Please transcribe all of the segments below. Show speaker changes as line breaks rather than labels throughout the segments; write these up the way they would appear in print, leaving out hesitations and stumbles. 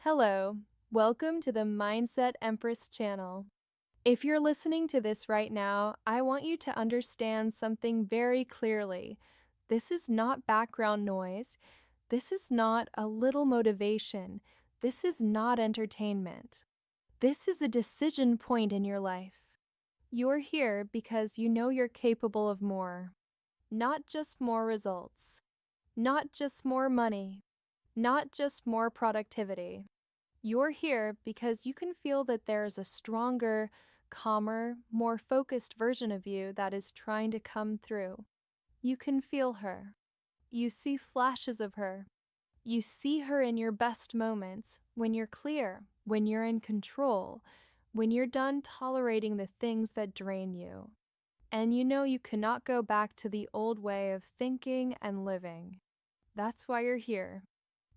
Hello, welcome to the Mindset Empress channel. If you're listening to this right now, I want you to understand something very clearly. This is not background noise. This is not a little motivation. This is not entertainment. This is a decision point in your life. You're here because you know you're capable of more. Not just more results. Not just more money. Not just more productivity. You're here because you can feel that there is a stronger, calmer, more focused version of you that is trying to come through. You can feel her. You see flashes of her. You see her in your best moments, when you're clear, when you're in control, when you're done tolerating the things that drain you. And you know you cannot go back to the old way of thinking and living. That's why you're here.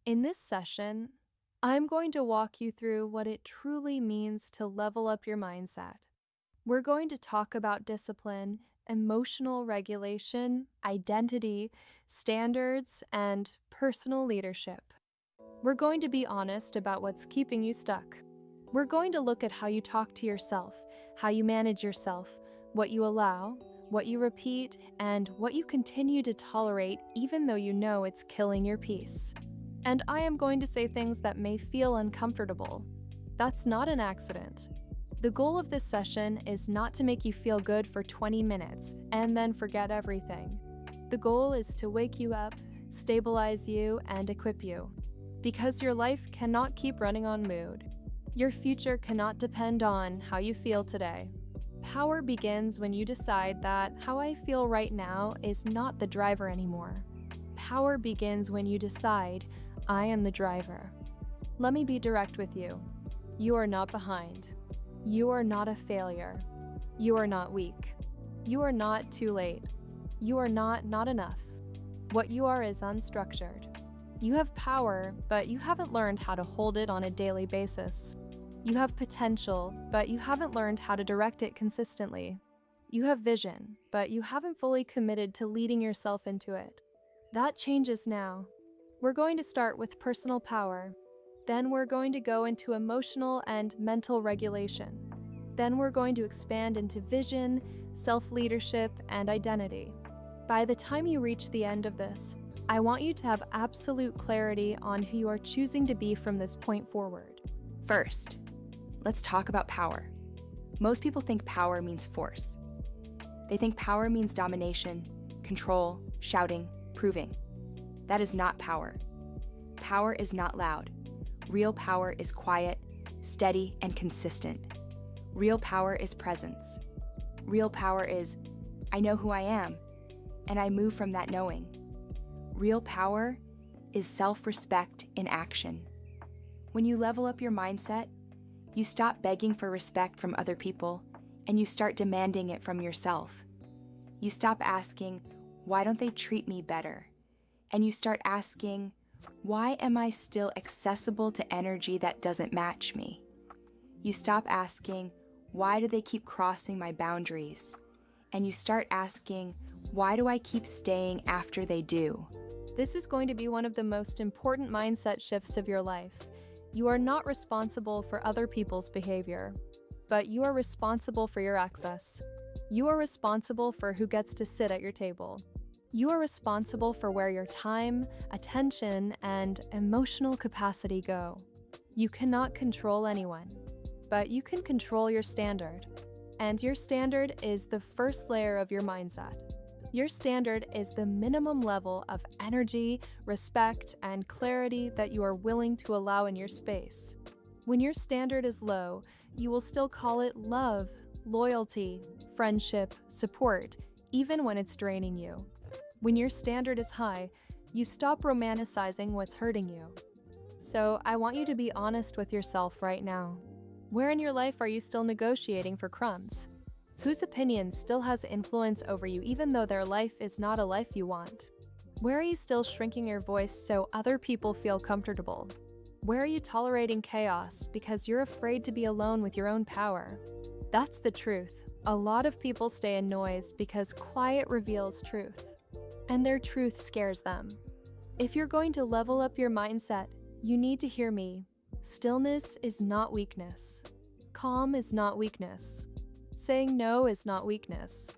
In this session, I'm going to walk you through what it truly means to level up your mindset. We're going to talk about discipline, emotional regulation, identity, standards, and personal leadership. We're going to be honest about what's keeping you stuck. We're going to look at how you talk to yourself, how you manage yourself, what you allow, what you repeat, and what you continue to tolerate even though you know it's killing your peace. And I am going to say things that may feel uncomfortable. That's not an accident. The goal of this session is not to make you feel good for 20 minutes and then forget everything. The goal is to wake you up, stabilize you, and equip you. Because your life cannot keep running on mood. Your future cannot depend on how you feel today. Power begins when you decide that how I feel right now is not the driver anymore. Power begins when you decide, I am the driver. Let me be direct with you. You are not behind. You are not a failure. You are not weak. You are not too late. You are not enough. What you are is unstructured. You have power, but you haven't learned how to hold it on a daily basis. You have potential, but you haven't learned how to direct it consistently. You have vision, but you haven't fully committed to leading yourself into it. That changes now. We're going to start with personal power. Then we're going to go into emotional and mental regulation. Then we're going to expand into vision, self-leadership, and identity. By the time you reach the end of this, I want you to have absolute clarity on who you are choosing to be from this point forward.
First, let's talk about power. Most people think power means force. They think power means domination, control, shouting, proving. That is not power. Power is not loud. Real power is quiet, steady, and consistent. Real power is presence. Real power is, I know who I am, and I move from that knowing. Real power is self-respect in action. When you level up your mindset, you stop begging for respect from other people, and you start demanding it from yourself. You stop asking, why don't they treat me better? And you start asking, why am I still accessible to energy that doesn't match me? You stop asking, why do they keep crossing my boundaries? And you start asking, why do I keep staying after they do?
This is going to be one of the most important mindset shifts of your life. You are not responsible for other people's behavior, but you are responsible for your access. You are responsible for who gets to sit at your table. You are responsible for where your time, attention, and emotional capacity go. You cannot control anyone, but you can control your standard. And your standard is the first layer of your mindset. Your standard is the minimum level of energy, respect, and clarity that you are willing to allow in your space. When your standard is low, you will still call it love, loyalty, friendship, support, even when it's draining you. When your standard is high, you stop romanticizing what's hurting you. So I want you to be honest with yourself right now. Where in your life are you still negotiating for crumbs? Whose opinion still has influence over you even though their life is not a life you want? Where are you still shrinking your voice so other people feel comfortable? Where are you tolerating chaos because you're afraid to be alone with your own power? That's the truth. A lot of people stay in noise because quiet reveals truth. And their truth scares them. If you're going to level up your mindset, you need to hear me. Stillness is not weakness. Calm is not weakness. Saying no is not weakness.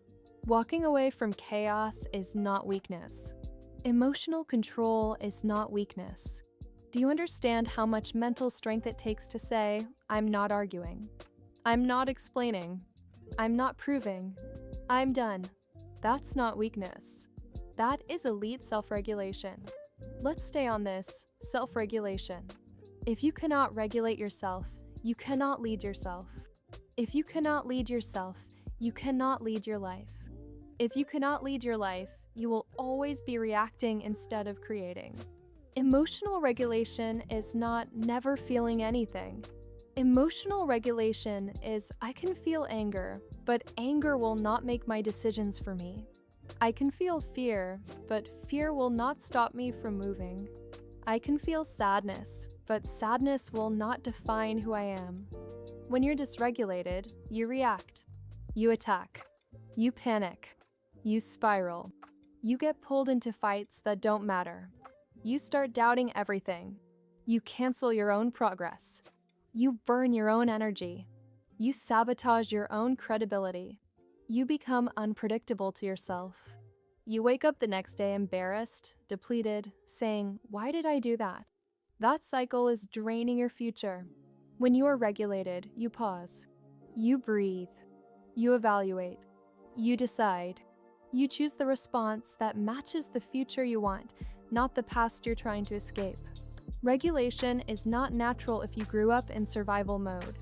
Walking away from chaos is not weakness. Emotional control is not weakness. Do you understand how much mental strength it takes to say, I'm not arguing, I'm not explaining, I'm not proving, I'm done? That's not weakness. That is elite self-regulation. Let's stay on this, self-regulation. If you cannot regulate yourself, you cannot lead yourself. If you cannot lead yourself, you cannot lead your life. If you cannot lead your life, you will always be reacting instead of creating. Emotional regulation is not never feeling anything. Emotional regulation is I can feel anger, but anger will not make my decisions for me. I can feel fear, but fear will not stop me from moving. I can feel sadness, but sadness will not define who I am. When you're dysregulated, you react. You attack. You panic. You spiral. You get pulled into fights that don't matter. You start doubting everything. You cancel your own progress. You burn your own energy. You sabotage your own credibility. You become unpredictable to yourself. You wake up the next day embarrassed, depleted, saying, "Why did I do that?" That cycle is draining your future. When you are regulated, you pause. You breathe. You evaluate. You decide. You choose the response that matches the future you want, not the past you're trying to escape. Regulation is not natural if you grew up in survival mode.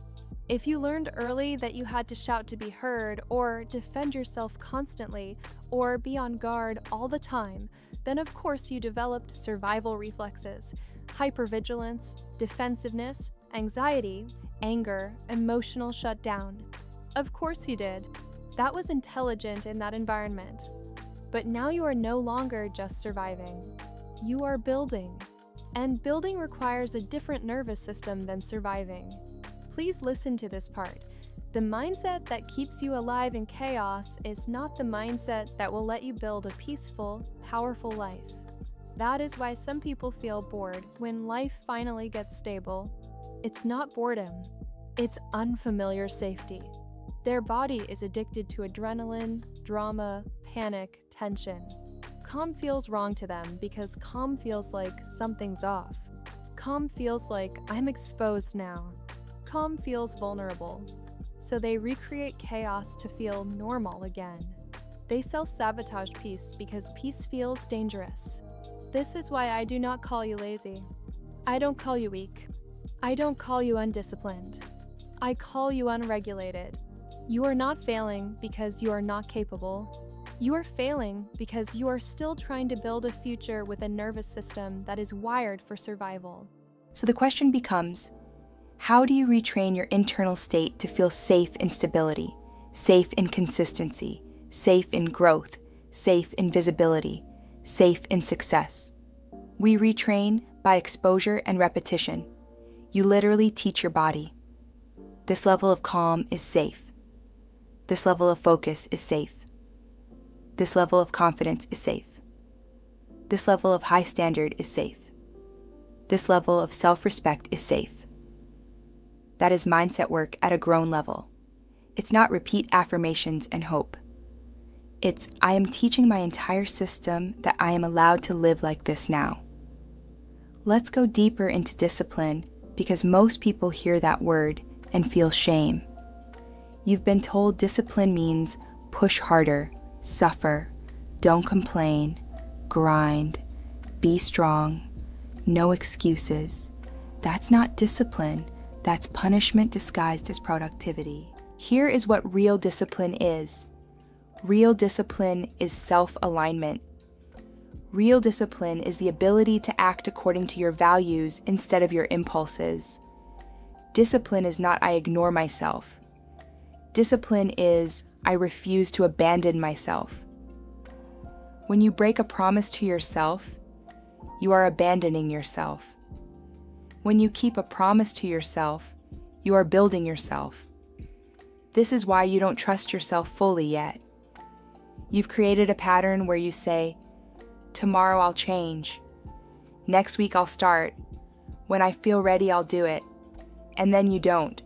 If you learned early that you had to shout to be heard, or defend yourself constantly, or be on guard all the time, then of course you developed survival reflexes, hypervigilance, defensiveness, anxiety, anger, emotional shutdown. Of course you did. That was intelligent in that environment. But now you are no longer just surviving. You are building. And building requires a different nervous system than surviving. Please listen to this part. The mindset that keeps you alive in chaos is not the mindset that will let you build a peaceful, powerful life. That is why some people feel bored when life finally gets stable. It's not boredom. It's unfamiliar safety. Their body is addicted to adrenaline, drama, panic, tension. Calm feels wrong to them because calm feels like something's off. Calm feels like I'm exposed now. Calm feels vulnerable. So they recreate chaos to feel normal again. They self-sabotage peace because peace feels dangerous. This is why I do not call you lazy. I don't call you weak. I don't call you undisciplined. I call you unregulated. You are not failing because you are not capable. You are failing because you are still trying to build a future with a nervous system that is wired for survival.
So the question becomes, how do you retrain your internal state to feel safe in stability, safe in consistency, safe in growth, safe in visibility, safe in success? We retrain by exposure and repetition. You literally teach your body. This level of calm is safe. This level of focus is safe. This level of confidence is safe. This level of high standard is safe. This level of self-respect is safe. That is mindset work at a grown level. It's not repeat affirmations and hope. It's, I am teaching my entire system that I am allowed to live like this now. Let's go deeper into discipline because most people hear that word and feel shame. You've been told discipline means push harder, suffer, don't complain, grind, be strong, no excuses. That's not discipline. That's punishment disguised as productivity. Here is what real discipline is. Real discipline is self-alignment. Real discipline is the ability to act according to your values instead of your impulses. Discipline is not I ignore myself. Discipline is I refuse to abandon myself. When you break a promise to yourself, you are abandoning yourself. When you keep a promise to yourself, you are building yourself. This is why you don't trust yourself fully yet. You've created a pattern where you say, tomorrow I'll change. Next week I'll start. When I feel ready, I'll do it. and then you don't.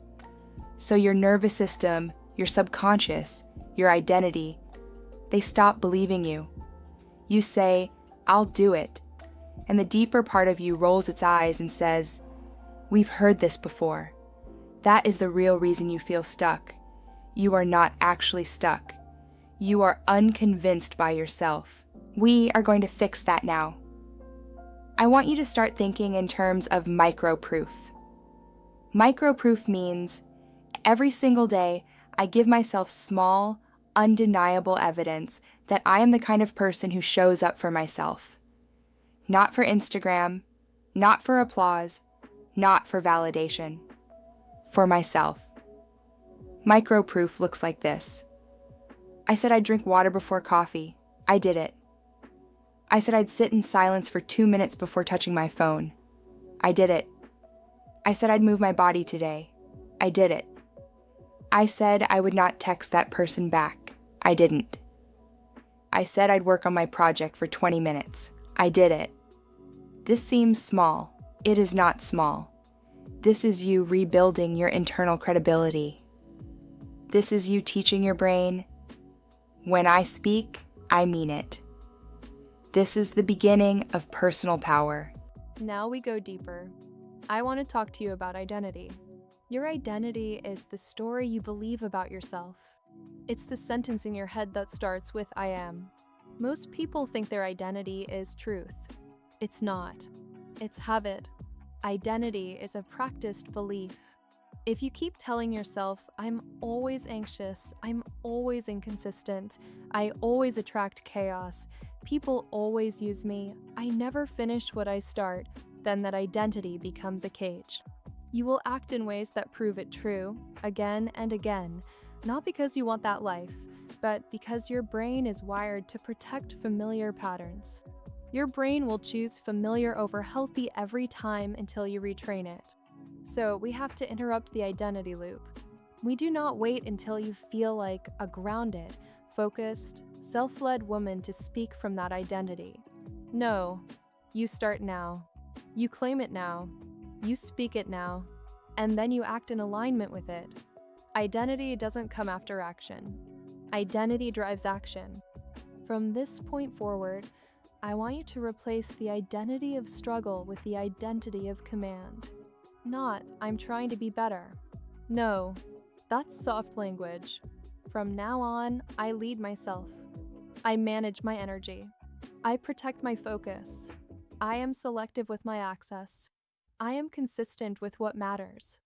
So your nervous system, your subconscious, your identity, they stop believing you. You say, "I'll do it," and the deeper part of you rolls its eyes and says, "We've heard this before." That is the real reason you feel stuck. You are not actually stuck. You are unconvinced by yourself. We are going to fix that now. I want you to start thinking in terms of micro-proof. Micro-proof means every single day I give myself small, undeniable evidence that I am the kind of person who shows up for myself. Not for Instagram, not for applause, not for validation. For myself. Micro-proof looks like this. I said I'd drink water before coffee. I did it. I said I'd sit in silence for 2 minutes before touching my phone. I did it. I said I'd move my body today. I did it. I said I would not text that person back. I didn't. I said I'd work on my project for 20 minutes. I did it. This seems small. It is not small. This is you rebuilding your internal credibility. This is you teaching your brain, when I speak, I mean it. This is the beginning of personal power.
Now we go deeper. I want to talk to you about identity. Your identity is the story you believe about yourself. It's the sentence in your head that starts with "I am." Most people think their identity is truth. It's not. It's habit. Identity is a practiced belief. If you keep telling yourself, "I'm always anxious, I'm always inconsistent, I always attract chaos, people always use me, I never finish what I start," then that identity becomes a cage. You will act in ways that prove it true, again and again, not because you want that life, but because your brain is wired to protect familiar patterns. Your brain will choose familiar over healthy every time until you retrain it. So we have to interrupt the identity loop. We do not wait until you feel like a grounded, focused, self-led woman to speak from that identity. No, you start now. You claim it now. You speak it now. And then you act in alignment with it. Identity doesn't come after action. Identity drives action. From this point forward, I want you to replace the identity of struggle with the identity of command. Not, "I'm trying to be better." No, that's soft language. From now on, I lead myself. I manage my energy. I protect my focus. I am selective with my access. I am consistent with what matters.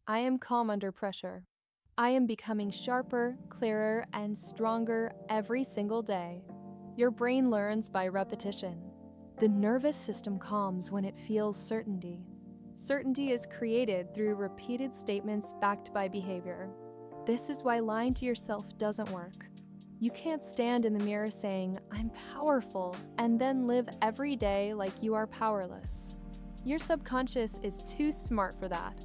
I am calm under pressure. I am becoming sharper, clearer, and stronger every single day. Your brain learns by repetition. The nervous system calms when it feels certainty. Certainty is created through repeated statements backed by behavior. This is why lying to yourself doesn't work. You can't stand in the mirror saying, "I'm powerful," and then live every day like you are powerless. Your subconscious is too smart for that.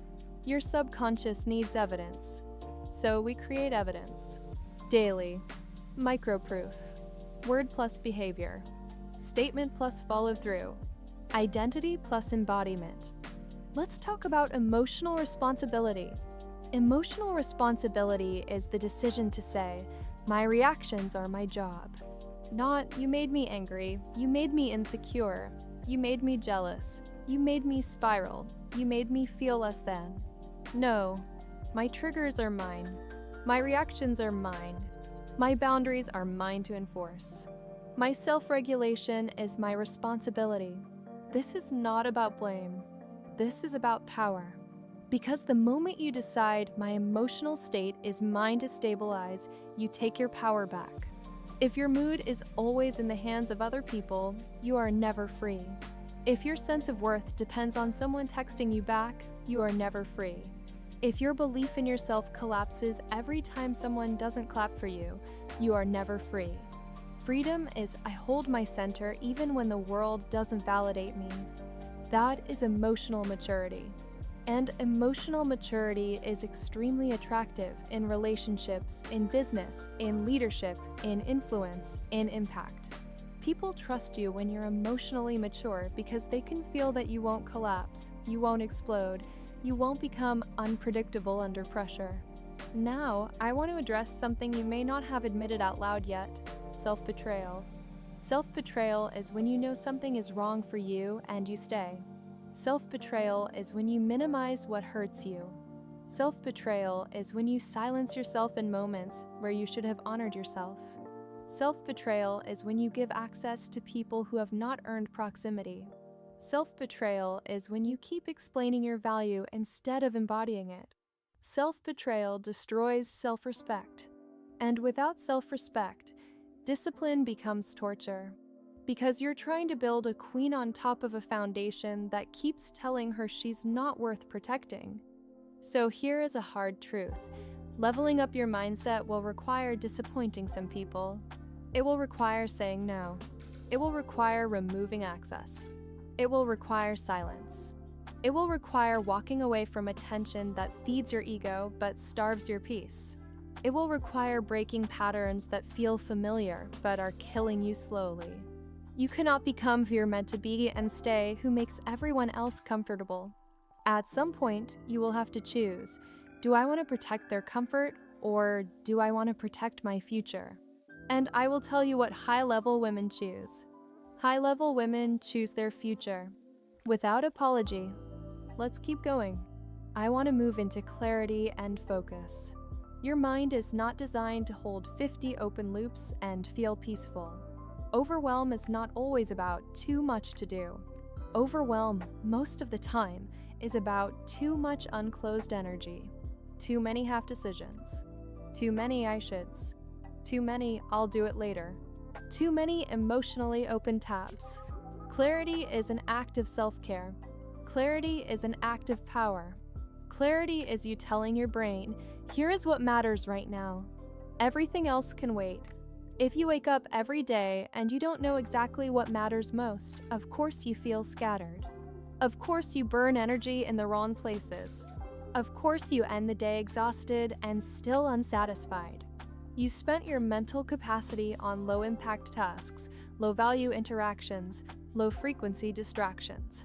Your subconscious needs evidence. So we create evidence. Daily. Micro-proof. Word plus behavior. Statement plus follow-through. Identity plus embodiment. Let's talk about emotional responsibility. Emotional responsibility is the decision to say, "My reactions are my job." Not, "You made me angry, you made me insecure, you made me jealous, you made me spiral, you made me feel less than." No, my triggers are mine. My reactions are mine. My boundaries are mine to enforce. My self-regulation is my responsibility. This is not about blame. This is about power. Because the moment you decide, "My emotional state is mine to stabilize," you take your power back. If your mood is always in the hands of other people, you are never free. If your sense of worth depends on someone texting you back, you are never free. If your belief in yourself collapses every time someone doesn't clap for you, you are never free. Freedom is, "I hold my center even when the world doesn't validate me." That is emotional maturity. And emotional maturity is extremely attractive in relationships, in business, in leadership, in influence, in impact. People trust you when you're emotionally mature because they can feel that you won't collapse, you won't explode, You won't become unpredictable under pressure. Now, I want to address something you may not have admitted out loud yet: self-betrayal. Self-betrayal is when you know something is wrong for you and you stay. Self-betrayal is when you minimize what hurts you. Self-betrayal is when you silence yourself in moments where you should have honored yourself. Self-betrayal is when you give access to people who have not earned proximity. Self-betrayal is when you keep explaining your value instead of embodying it. Self-betrayal destroys self-respect. And without self-respect, discipline becomes torture. Because you're trying to build a queen on top of a foundation that keeps telling her she's not worth protecting. So here is a hard truth. Leveling up your mindset will require disappointing some people. It will require saying no. It will require removing access. It will require silence. It will require walking away from attention that feeds your ego but starves your peace. It will require breaking patterns that feel familiar but are killing you slowly. You cannot become who you're meant to be and stay who makes everyone else comfortable. At some point, you will have to choose. Do I want to protect their comfort, or do I want to protect my future? And I will tell you what high-level women choose. High-level women choose their future. Without apology. Let's keep going. I want to move into clarity and focus. Your mind is not designed to hold 50 open loops and feel peaceful. Overwhelm is not always about too much to do. Overwhelm, most of the time, is about too much unclosed energy. Too many half decisions. Too many I shoulds. Too many I'll do it later. Too many emotionally open tabs. Clarity is an act of self-care. Clarity is an act of power. Clarity is you telling your brain, here is what matters right now. Everything else can wait. If you wake up every day and you don't know exactly what matters most, of course you feel scattered. Of course you burn energy in the wrong places. Of course you end the day exhausted and still unsatisfied. You spent your mental capacity on low-impact tasks, low-value interactions, low-frequency distractions.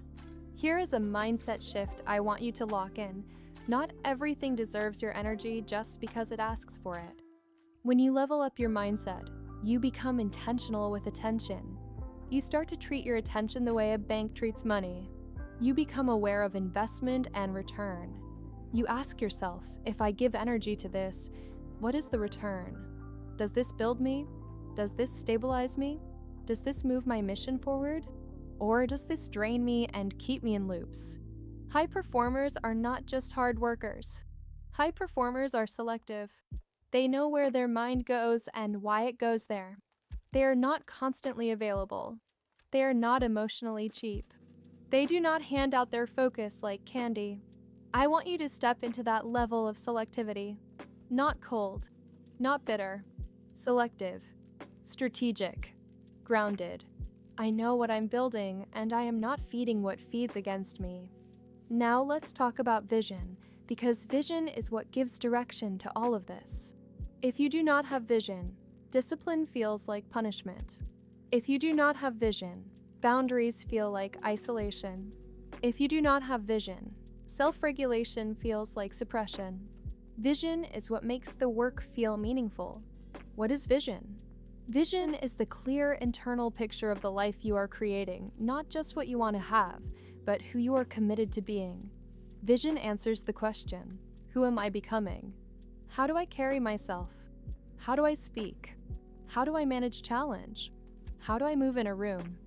Here is a mindset shift I want you to lock in. Not everything deserves your energy just because it asks for it. When you level up your mindset, you become intentional with attention. You start to treat your attention the way a bank treats money. You become aware of investment and return. You ask yourself, if I give energy to this, what is the return? Does this build me? Does this stabilize me? Does this move my mission forward? Or does this drain me and keep me in loops? High performers are not just hard workers. High performers are selective. They know where their mind goes and why it goes there. They are not constantly available. They are not emotionally cheap. They do not hand out their focus like candy. I want you to step into that level of selectivity. Not cold, not bitter, selective, strategic, grounded. I know what I'm building, and I am not feeding what feeds against me. Now let's talk about vision, because vision is what gives direction to all of this. If you do not have vision, discipline feels like punishment. If you do not have vision, boundaries feel like isolation. If you do not have vision, self-regulation feels like suppression. Vision is what makes the work feel meaningful. What is vision? Vision is the clear internal picture of the life you are creating, not just what you want to have, but who you are committed to being. Vision answers the question, who am I becoming? How do I carry myself? How do I speak? How do I manage challenge? How do I move in a room?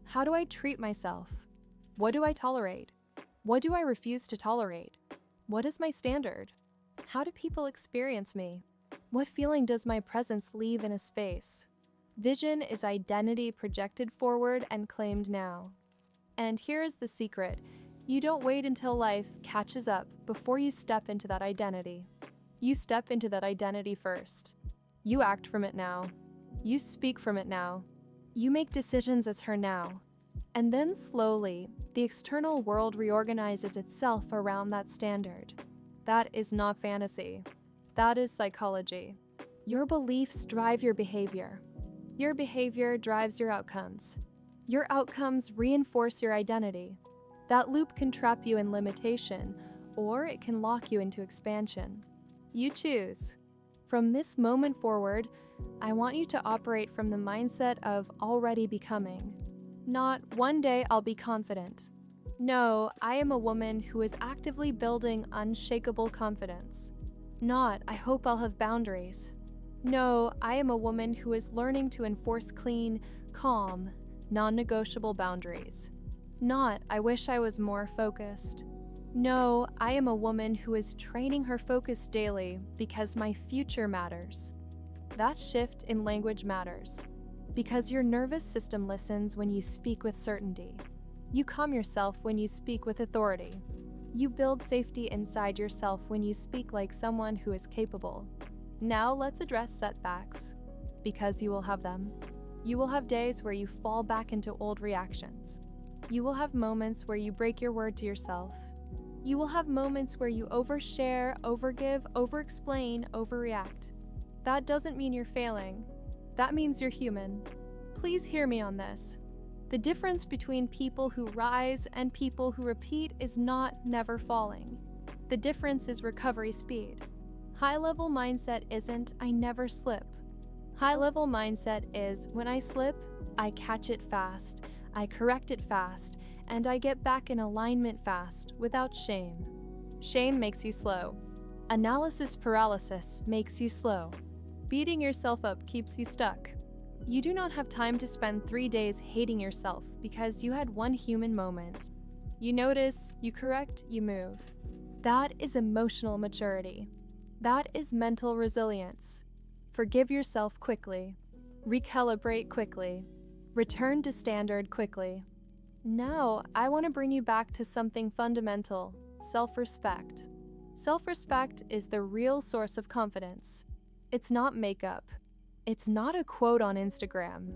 How do I treat myself? What do I tolerate? What do I refuse to tolerate? What is my standard? How do people experience me? What feeling does my presence leave in a space? Vision is identity projected forward and claimed now. And here is the secret. You don't wait until life catches up before you step into that identity. You step into that identity first. You act from it now. You speak from it now. You make decisions as her now. And then slowly, the external world reorganizes itself around that standard. That is not fantasy. That is psychology. Your beliefs drive your behavior. Your behavior drives your outcomes. Your outcomes reinforce your identity. That loop can trap you in limitation, or it can lock you into expansion. You choose. From this moment forward, I want you to operate from the mindset of already becoming. Not one day I'll be confident. No, I am a woman who is actively building unshakable confidence. Not, I hope I'll have boundaries. No, I am a woman who is learning to enforce clean, calm, non-negotiable boundaries. Not, I wish I was more focused. No, I am a woman who is training her focus daily because my future matters. That shift in language matters because your nervous system listens when you speak with certainty. You calm yourself when you speak with authority. You build safety inside yourself when you speak like someone who is capable. Now let's address setbacks, because you will have them. You will have days where you fall back into old reactions. You will have moments where you break your word to yourself. You will have moments where you overshare, overgive, overexplain, overreact. That doesn't mean you're failing. That means you're human. Please hear me on this. The difference between people who rise and people who repeat is not never falling. The difference is recovery speed. High-level mindset isn't, I never slip. High-level mindset is, when I slip, I catch it fast, I correct it fast, and I get back in alignment fast, without shame. Shame makes you slow. Analysis paralysis makes you slow. Beating yourself up keeps you stuck. You do not have time to spend 3 days hating yourself because you had one human moment. You notice, you correct, you move. That is emotional maturity. That is mental resilience. Forgive yourself quickly. Recalibrate quickly. Return to standard quickly. Now, I want to bring you back to something fundamental: self-respect. Self-respect is the real source of confidence. It's not makeup. It's not a quote on Instagram.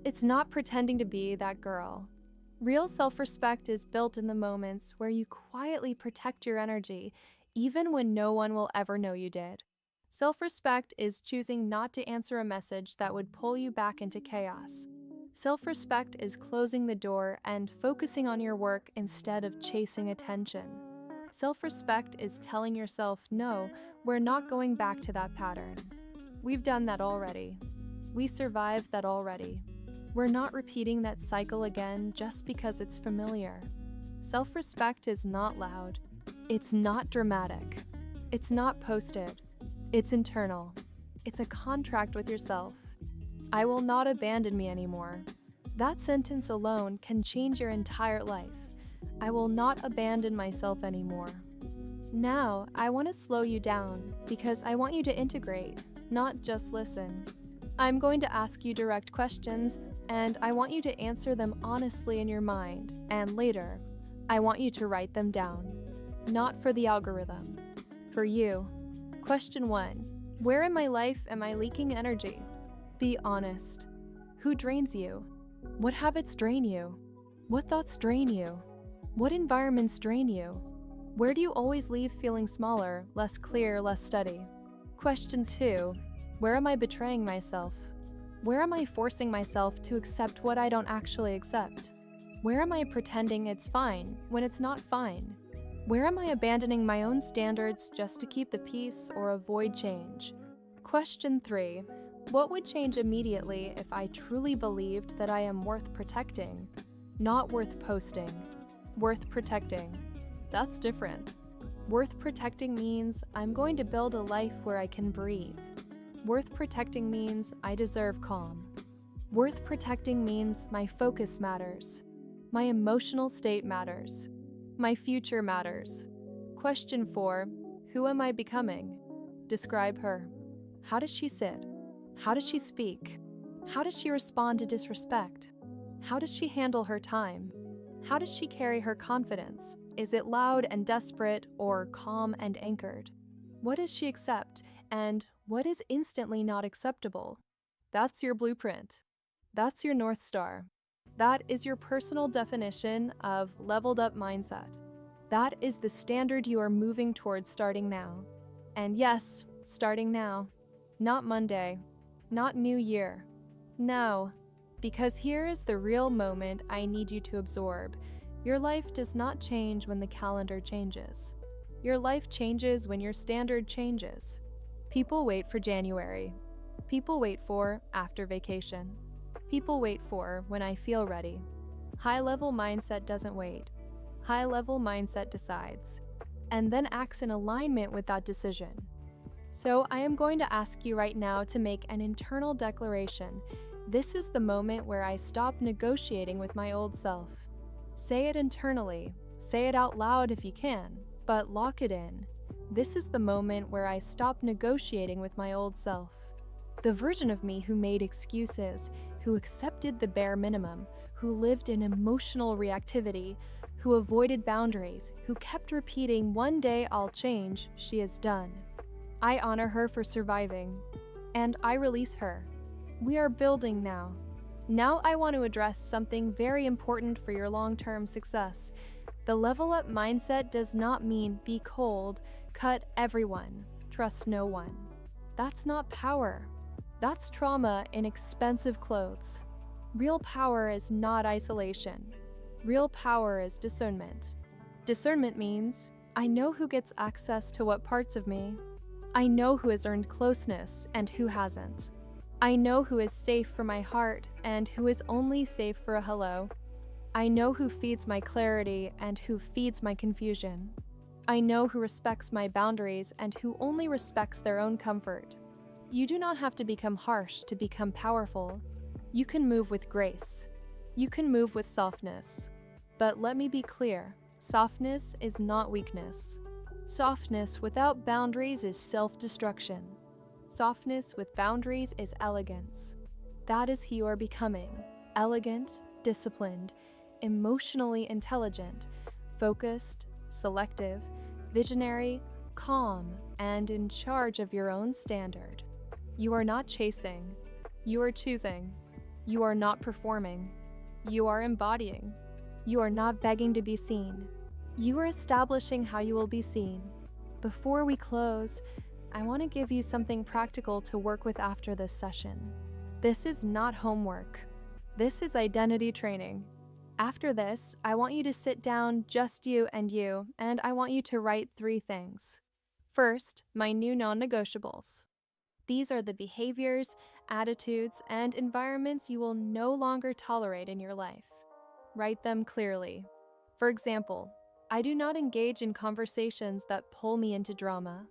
It's not pretending to be that girl. Real self-respect is built in the moments where you quietly protect your energy, even when no one will ever know you did. Self-respect is choosing not to answer a message that would pull you back into chaos. Self-respect is closing the door and focusing on your work instead of chasing attention. Self-respect is telling yourself, no, we're not going back to that pattern. We've done that already. We survived that already. We're not repeating that cycle again just because it's familiar. Self-respect is not loud. It's not dramatic. It's not posted. It's internal. It's a contract with yourself. I will not abandon me anymore. That sentence alone can change your entire life. I will not abandon myself anymore. Now, I want to slow you down because I want you to integrate, not just listen. I'm going to ask you direct questions, and I want you to answer them honestly in your mind, and later, I want you to write them down. Not for the algorithm, for you. Question 1. Where in my life am I leaking energy? Be honest. Who drains you? What habits drain you? What thoughts drain you? What environments drain you? Where do you always leave feeling smaller, less clear, less steady? Question 2. Where am I betraying myself? Where am I forcing myself to accept what I don't actually accept? Where am I pretending it's fine when it's not fine? Where am I abandoning my own standards just to keep the peace or avoid change? Question 3. What would change immediately if I truly believed that I am worth protecting? Not worth posting. Worth protecting. That's different. Worth protecting means I'm going to build a life where I can breathe. Worth protecting means I deserve calm. Worth protecting means my focus matters. My emotional state matters. My future matters. Question 4. Who am I becoming? Describe her. How does she sit? How does she speak? How does she respond to disrespect? How does she handle her time? How does she carry her confidence? Is it loud and desperate or calm and anchored? What does she accept, and what is instantly not acceptable? That's your blueprint. That's your North Star. That is your personal definition of leveled up mindset. That is the standard you are moving towards starting now. And yes, starting now. Not Monday. Not New Year. Now. Because here is the real moment I need you to absorb. Your life does not change when the calendar changes. Your life changes when your standard changes. People wait for January. People wait for after vacation. People wait for when I feel ready. High-level mindset doesn't wait. High-level mindset decides, and then acts in alignment with that decision. So I am going to ask you right now to make an internal declaration. This is the moment where I stop negotiating with my old self. Say it internally. Say it out loud if you can, but lock it in. This is the moment where I stop negotiating with my old self. The version of me who made excuses, who accepted the bare minimum, who lived in emotional reactivity, who avoided boundaries, who kept repeating, "One day I'll change," she is done. I honor her for surviving, and I release her. We are building now. Now I want to address something very important for your long-term success. The level up mindset does not mean be cold, cut everyone, trust no one. That's not power. That's trauma in expensive clothes. Real power is not isolation. Real power is discernment. Discernment means I know who gets access to what parts of me. I know who has earned closeness and who hasn't. I know who is safe for my heart and who is only safe for a hello. I know who feeds my clarity and who feeds my confusion. I know who respects my boundaries and who only respects their own comfort. You do not have to become harsh to become powerful. You can move with grace. You can move with softness. But let me be clear, softness is not weakness. Softness without boundaries is self-destruction. Softness with boundaries is elegance. That is who you are becoming: elegant, disciplined, emotionally intelligent, focused, selective, visionary, calm, and in charge of your own standard. You are not chasing. You are choosing. You are not performing. You are embodying. You are not begging to be seen. You are establishing how you will be seen. Before we close, I want to give you something practical to work with after this session. This is not homework. This is identity training. After this, I want you to sit down, just you, and I want you to write 3 things. First, my new non-negotiables. These are the behaviors, attitudes, and environments you will no longer tolerate in your life. Write them clearly. For example, I do not engage in conversations that pull me into drama.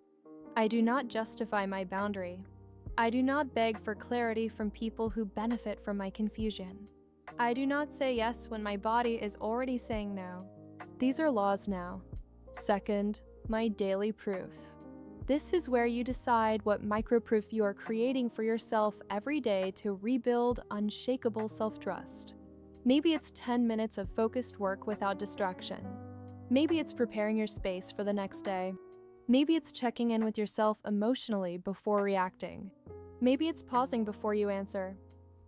I do not justify my boundary. I do not beg for clarity from people who benefit from my confusion. I do not say yes when my body is already saying no. These are laws now. Second, my daily proof. This is where you decide what microproof you are creating for yourself every day to rebuild unshakable self-trust. Maybe it's 10 minutes of focused work without distraction. Maybe it's preparing your space for the next day. Maybe it's checking in with yourself emotionally before reacting. Maybe it's pausing before you answer.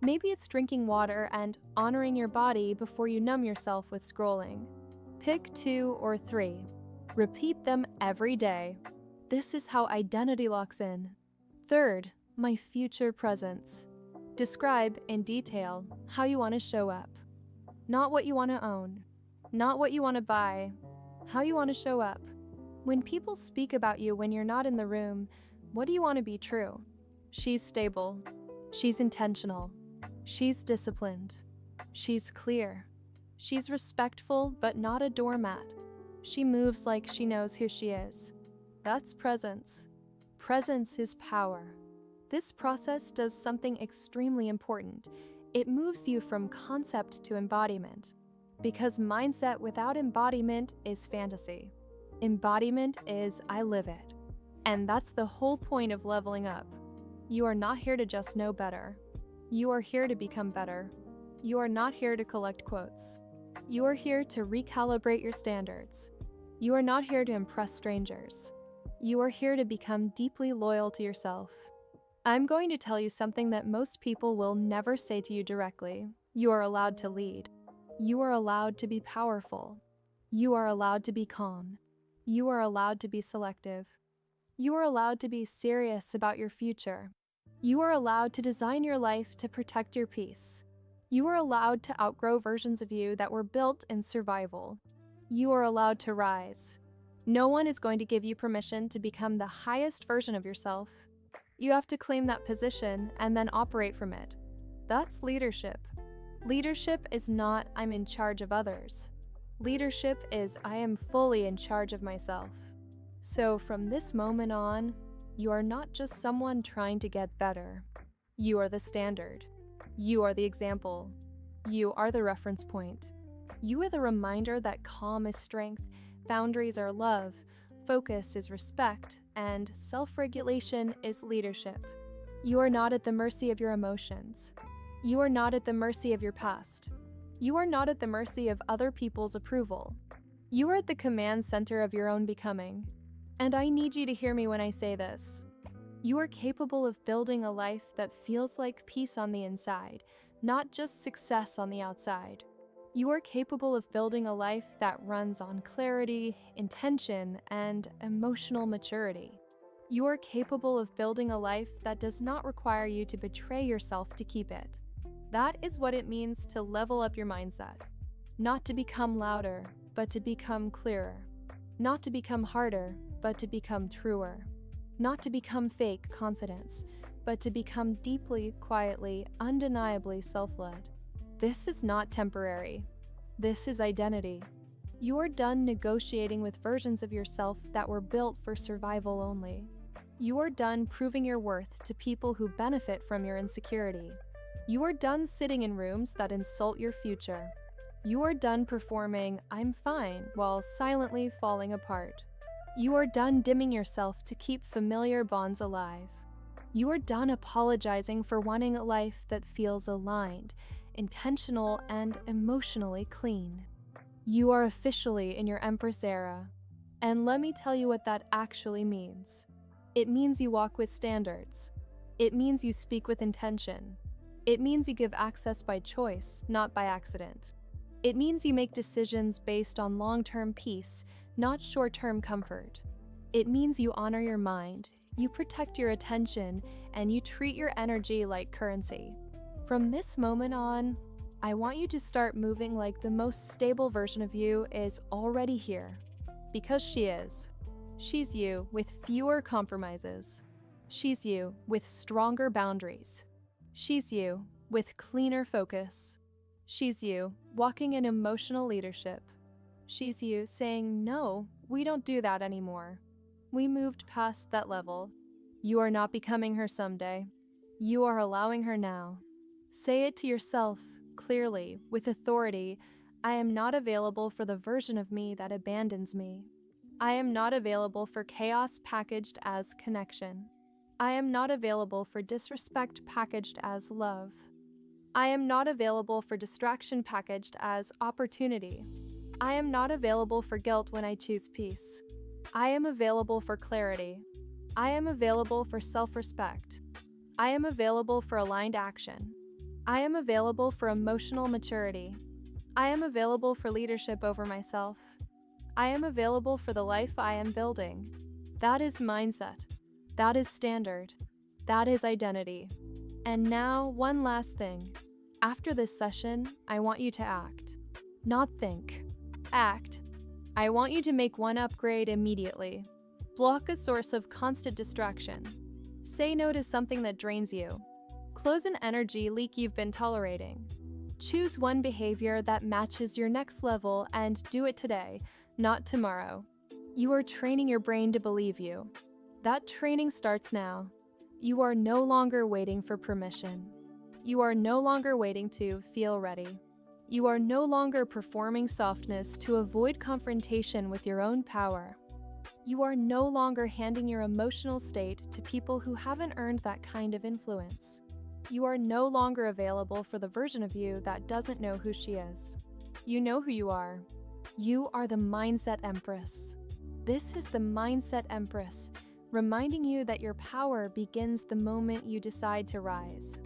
Maybe it's drinking water and honoring your body before you numb yourself with scrolling. Pick 2 or 3. Repeat them every day. This is how identity locks in. Third, my future presence. Describe in detail how you want to show up. Not what you want to own. Not what you want to buy. How you want to show up. When people speak about you when you're not in the room, what do you want to be true? She's stable. She's intentional. She's disciplined. She's clear. She's respectful but not a doormat. She moves like she knows who she is. That's presence. Presence is power. This process does something extremely important. It moves you from concept to embodiment. Because mindset without embodiment is fantasy. Embodiment is I live it. And that's the whole point of leveling up. You are not here to just know better. You are here to become better. You are not here to collect quotes. You are here to recalibrate your standards. You are not here to impress strangers. You are here to become deeply loyal to yourself. I'm going to tell you something that most people will never say to you directly. You are allowed to lead. You are allowed to be powerful. You are allowed to be calm. You are allowed to be selective. You are allowed to be serious about your future. You are allowed to design your life to protect your peace. You are allowed to outgrow versions of you that were built in survival. You are allowed to rise. No one is going to give you permission to become the highest version of yourself. You have to claim that position and then operate from it. That's leadership. Leadership is not I'm in charge of others. Leadership is I am fully in charge of myself. So from this moment on, you are not just someone trying to get better. You are the standard. You are the example. You are the reference point. You are the reminder that calm is strength, boundaries are love, focus is respect, and self-regulation is leadership. You are not at the mercy of your emotions. You are not at the mercy of your past. You are not at the mercy of other people's approval. You are at the command center of your own becoming. And I need you to hear me when I say this. You are capable of building a life that feels like peace on the inside, not just success on the outside. You are capable of building a life that runs on clarity, intention, and emotional maturity. You are capable of building a life that does not require you to betray yourself to keep it. That is what it means to level up your mindset. Not to become louder, but to become clearer. Not to become harder, but to become truer. Not to become fake confidence, but to become deeply, quietly, undeniably self-led. This is not temporary. This is identity. You're done negotiating with versions of yourself that were built for survival only. You're done proving your worth to people who benefit from your insecurity. You are done sitting in rooms that insult your future. You are done performing I'm fine while silently falling apart. You are done dimming yourself to keep familiar bonds alive. You are done apologizing for wanting a life that feels aligned, intentional, and emotionally clean. You are officially in your Empress era. And let me tell you what that actually means. It means you walk with standards. It means you speak with intention. It means you give access by choice, not by accident. It means you make decisions based on long-term peace, not short-term comfort. It means you honor your mind, you protect your attention, and you treat your energy like currency. From this moment on, I want you to start moving like the most stable version of you is already here. Because she is. She's you with fewer compromises. She's you with stronger boundaries. She's you with cleaner focus. She's you walking in emotional leadership. She's you saying, no, we don't do that anymore. We moved past that level. You are not becoming her someday. You are allowing her now. Say it to yourself, clearly, with authority. I am not available for the version of me that abandons me. I am not available for chaos packaged as connection. I am not available for disrespect packaged as love. I am not available for distraction packaged as opportunity. I am not available for guilt when I choose peace. I am available for clarity. I am available for self-respect. I am available for aligned action. I am available for emotional maturity. I am available for leadership over myself. I am available for the life I am building. That is mindset. That is standard. That is identity. And now, one last thing. After this session, I want you to act. Not think. Act. I want you to make one upgrade immediately. Block a source of constant distraction. Say no to something that drains you. Close an energy leak you've been tolerating. Choose one behavior that matches your next level and do it today, not tomorrow. You are training your brain to believe you. That training starts now. You are no longer waiting for permission. You are no longer waiting to feel ready. You are no longer performing softness to avoid confrontation with your own power. You are no longer handing your emotional state to people who haven't earned that kind of influence. You are no longer available for the version of you that doesn't know who she is. You know who you are. You are the Mindset Empress. This is the Mindset Empress, reminding you that your power begins the moment you decide to rise.